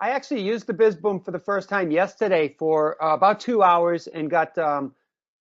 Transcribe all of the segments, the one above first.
I actually used the BizBoom for the first time yesterday for about 2 hours and got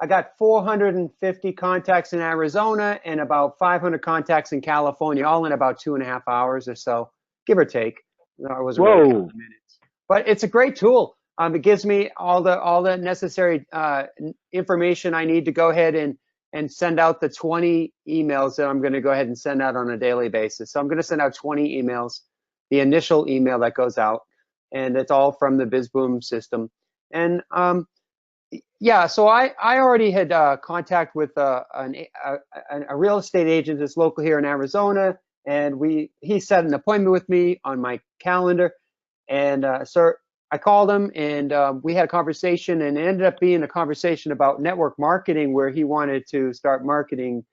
I got 450 contacts in Arizona and about 500 contacts in California, all in about 2.5 hours or so, give or take. No, I wasn't really Whoa. counting minutes, but it's a great tool. It gives me all the necessary information I need to go ahead and send out the 20 emails that I'm going to go ahead and send out on a daily basis. So I'm going to send out 20 emails, the initial email that goes out, and it's all from the BizBoom system. And yeah, so I already had contact with a real estate agent that's local here in Arizona, and he set an appointment with me on my calendar, and so I called him, and we had a conversation, and it ended up being a conversation about network marketing, where he wanted to start marketing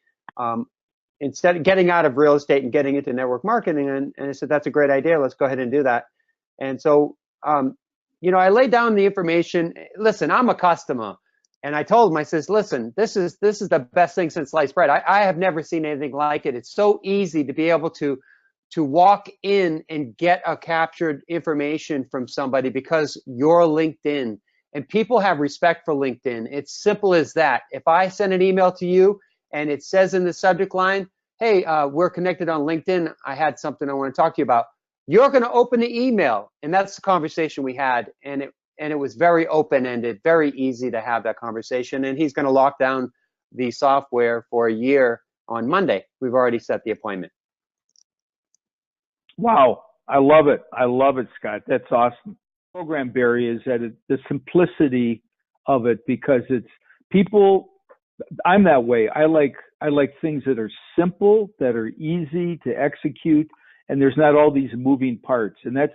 instead of getting out of real estate and getting into network marketing. And I said, that's a great idea. Let's go ahead and do that. And so, I laid down the information. Listen, I'm a customer. And I told him, I says, listen, this is the best thing since sliced bread. I have never seen anything like it. It's so easy to be able to walk in and get a captured information from somebody because you're LinkedIn. And people have respect for LinkedIn. It's simple as that. If I send an email to you and it says in the subject line, hey, we're connected on LinkedIn, I had something I want to talk to you about, you're going to open the email. And that's the conversation we had. And it was very open-ended, very easy to have that conversation. And he's going to lock down the software for a year on Monday. We've already set the appointment. Wow. I love it. I love it, Scott. That's awesome. Program, Barry, is that the simplicity of it, because it's people. I'm that way. I like things that are simple, that are easy to execute, and there's not all these moving parts. And that's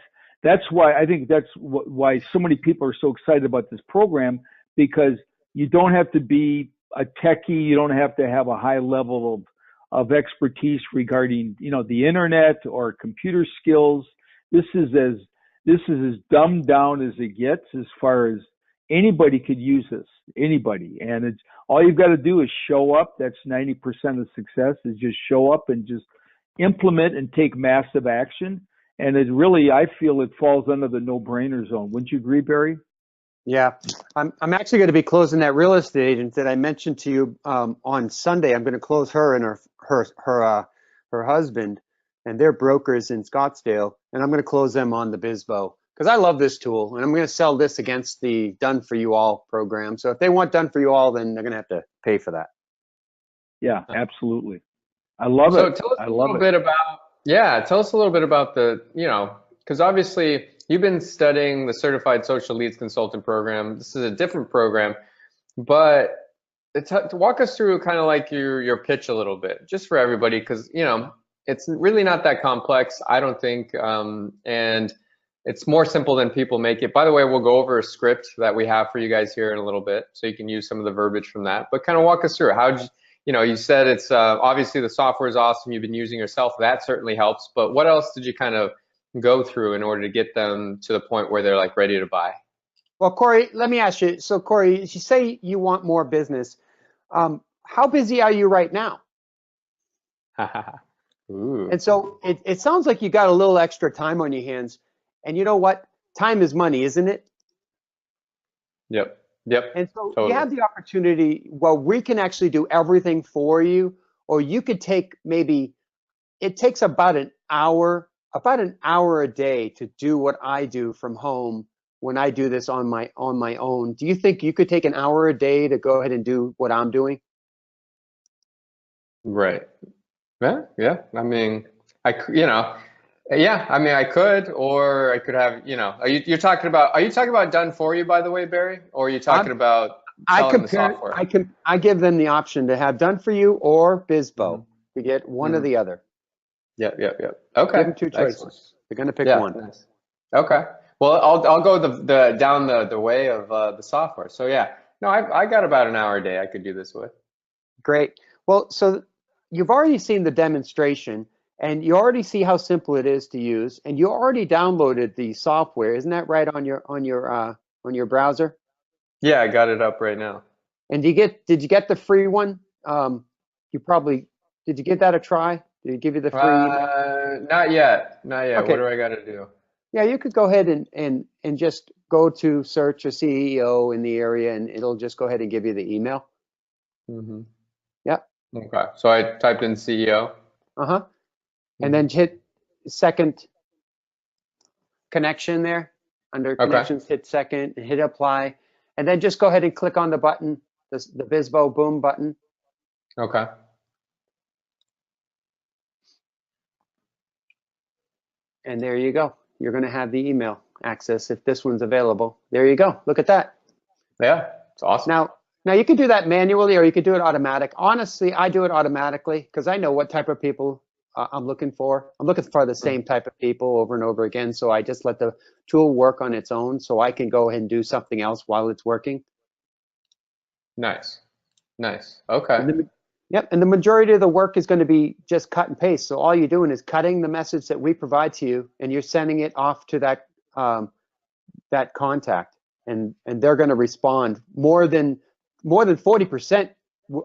why I think why so many people are so excited about this program, because you don't have to be a techie, you don't have to have a high level of expertise regarding the internet or computer skills. This is as dumbed down as it gets, as far as anybody could use this, anybody. And it's all you've got to do is show up. That's 90% of success, is just show up and just implement and take massive action. And it really, I feel it falls under the no-brainer zone. Wouldn't you agree, Barry? Yeah, I'm actually going to be closing that real estate agent that I mentioned to you on Sunday. I'm going to close her and her husband, and they're brokers in Scottsdale, and I'm going to close them on the BizBo because I love this tool, and I'm going to sell this against the Done For You All program. So if they want Done For You All, then they're going to have to pay for that. Yeah, absolutely. I love So it. tell us I a love little it. bit about, yeah, tell us a little bit about because obviously you've been studying the Certified Social Leads Consultant program. This is a different program, but to walk us through kind of like your pitch a little bit, just for everybody, because it's really not that complex, I don't think, and it's more simple than people make it. By the way, we'll go over a script that we have for you guys here in a little bit, so you can use some of the verbiage from that. But kind of walk us through how you said it's obviously the software is awesome. You've been using yourself. That certainly helps. But what else did you kind of go through in order to get them to the point where they're like ready to buy? Well, Corey, let me ask you. So, Corey, you say you want more business. How busy are you right now? Ooh. And so it sounds like you got a little extra time on your hands. And you know what? Time is money, isn't it? Yep. And so Totally. you have the opportunity, well, we can actually do everything for you, or you could take it takes about an hour a day to do what I do from home when I do this on my own. Do you think you could take an hour a day to go ahead and do what I'm doing? Right. Yeah. I mean, I could, or I could have, are you talking about done for you, by the way, Barry? Or are you talking about selling the software? I give them the option to have Done For You or BizBo to get one or the other. Yep. Okay. Give them two choices. Excellent. They're going to pick Yeah. one. Nice. Okay. Well, I'll go down the way of the software. So yeah, no, I got about an hour a day I could do this with. Great. Well, so you've already seen the demonstration, and you already see how simple it is to use, and you already downloaded the software. Isn't that right on your browser? Yeah, I got it up right now. And did you get the free one? Did you give that a try? Did it give you the free email? Not yet. Okay. What do I got to do? Yeah, you could go ahead and just go to search a CEO in the area, and it'll just go ahead and give you the email. Mm-hmm. Yep. Okay. So I typed in CEO. Uh-huh. And Mm-hmm. then hit second connection there. Under Okay. connections, hit second, and hit apply. And then just go ahead and click on the button, the Bizbo Boom button. Okay. And there you go. You're going to have the email access if this one's available. There you go. Look at that. Yeah, it's awesome. Now you can do that manually or you could do it automatic. Honestly, I do it automatically because I know what type of people I'm looking for. I'm looking for the same type of people over and over again. So I just let the tool work on its own so I can go ahead and do something else while it's working. Nice. Nice. Okay. Yep, and the majority of the work is going to be just cut and paste. So all you're doing is cutting the message that we provide to you, and you're sending it off to that contact, and they're going to respond. More than 40%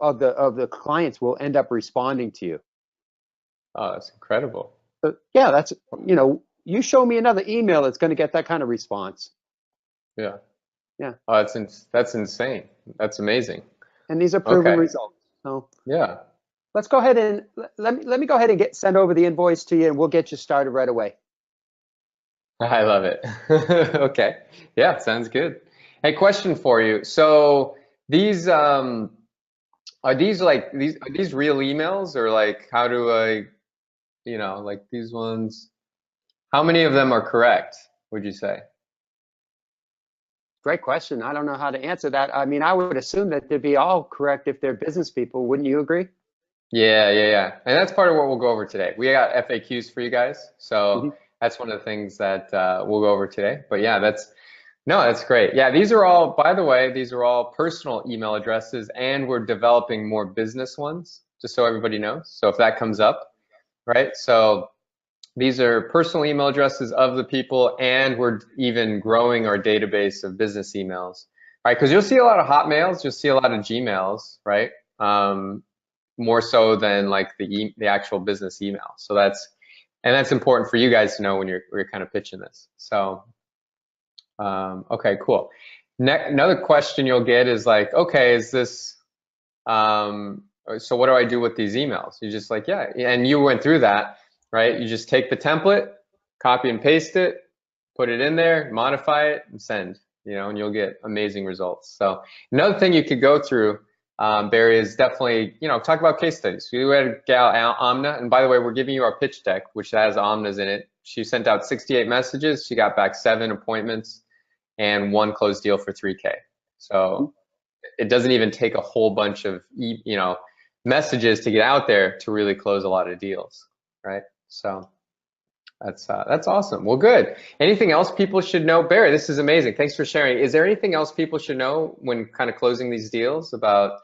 of the clients will end up responding to you. Oh, that's incredible. So yeah, that's you show me another email that's going to get that kind of response. Yeah. Yeah. Oh, that's insane. That's amazing. And these are proven Okay. results. So Yeah. let's go ahead and let me go ahead and send over the invoice to you, and we'll get you started right away. I love it. Okay. Yeah, sounds good. Hey, question for you. So these are these real emails, or like how do I, like these ones, how many of them are correct, would you say? Great question. I don't know how to answer that. I mean, I would assume that they'd be all correct if they're business people. Wouldn't you agree? Yeah. And that's part of what we'll go over today. We got FAQs for you guys. So Hmm. that's one of the things that we'll go over today. But yeah, that's great. Yeah, these are all, by the way, these are all personal email addresses, and we're developing more business ones, just so everybody knows. So if that comes up, right? So these are personal email addresses of the people, and we're even growing our database of business emails, right? Because you'll see a lot of Hotmails, you'll see a lot of Gmails, right? More so than like the actual business email. So that's important for you guys to know when you're kind of pitching this. So okay, cool. Another question you'll get is like, okay, is this so what do I do with these emails? You just like, yeah, and you went through that, right? You just take the template, copy and paste it, put it in there, modify it, and send, and you'll get amazing results. So another thing you could go through, Barry, is definitely, talk about case studies. We had a gal, Amna, and by the way, we're giving you our pitch deck, which has Amna's in it. She sent out 68 messages. She got back 7 appointments and 1 closed deal for 3K. So it doesn't even take a whole bunch of, messages to get out there to really close a lot of deals, right? So that's awesome. Well, good. Anything else people should know? Barry, this is amazing. Thanks for sharing. Is there anything else people should know when kind of closing these deals about,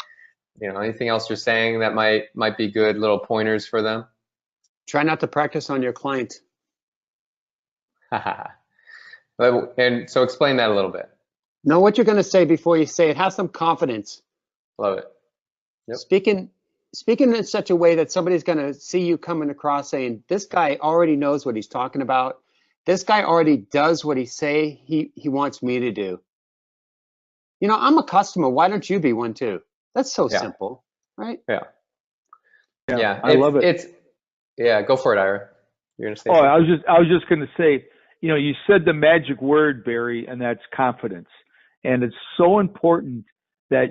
anything else you're saying that might be good little pointers for them? Try not to practice on your client. And so explain that a little bit. Know what you're going to say before you say it. Have some confidence. Love it. Yep. Speaking in such a way that somebody's going to see you coming across saying, this guy already knows what he's talking about. This guy already does what he say he wants me to do. I'm a customer. Why don't you be one too? That's so simple, right? Yeah. I love it. Yeah, go for it, Ira. You're gonna say Oh, something? I was just going to say, you said the magic word, Barry, and that's confidence. And it's so important that,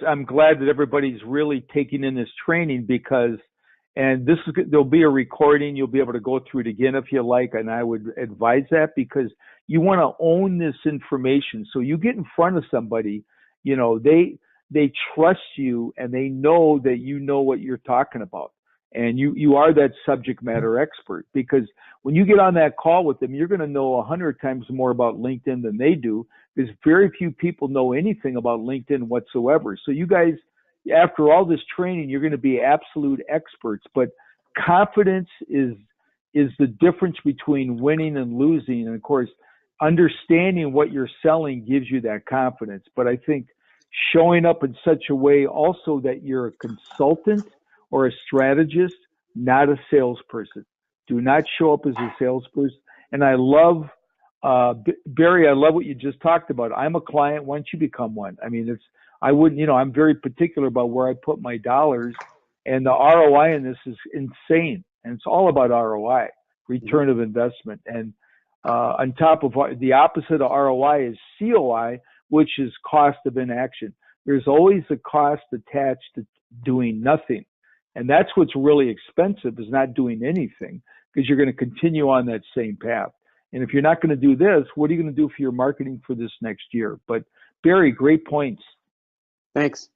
I'm glad that everybody's really taking in this training because, and there'll be a recording. You'll be able to go through it again if you like. And I would advise that because you want to own this information. So you get in front of somebody, they trust you and they know that you know what you're talking about. And you are that subject matter expert because when you get on that call with them, you're going to know 100 times more about LinkedIn than they do because very few people know anything about LinkedIn whatsoever. So you guys, after all this training, you're going to be absolute experts. But confidence is the difference between winning and losing. And of course, understanding what you're selling gives you that confidence. But I think showing up in such a way also that you're a consultant or a strategist, not a salesperson. Do not show up as a salesperson. And I love, Barry, I love what you just talked about. I'm a client. Why don't you become one? I mean, I wouldn't, I'm very particular about where I put my dollars, and the ROI in this is insane. And it's all about ROI, return of investment. And on top of the opposite of ROI is COI, which is cost of inaction. There's always a cost attached to doing nothing. And that's what's really expensive, is not doing anything, because you're going to continue on that same path. And if you're not going to do this, what are you going to do for your marketing for this next year? But Barry, great points. Thanks.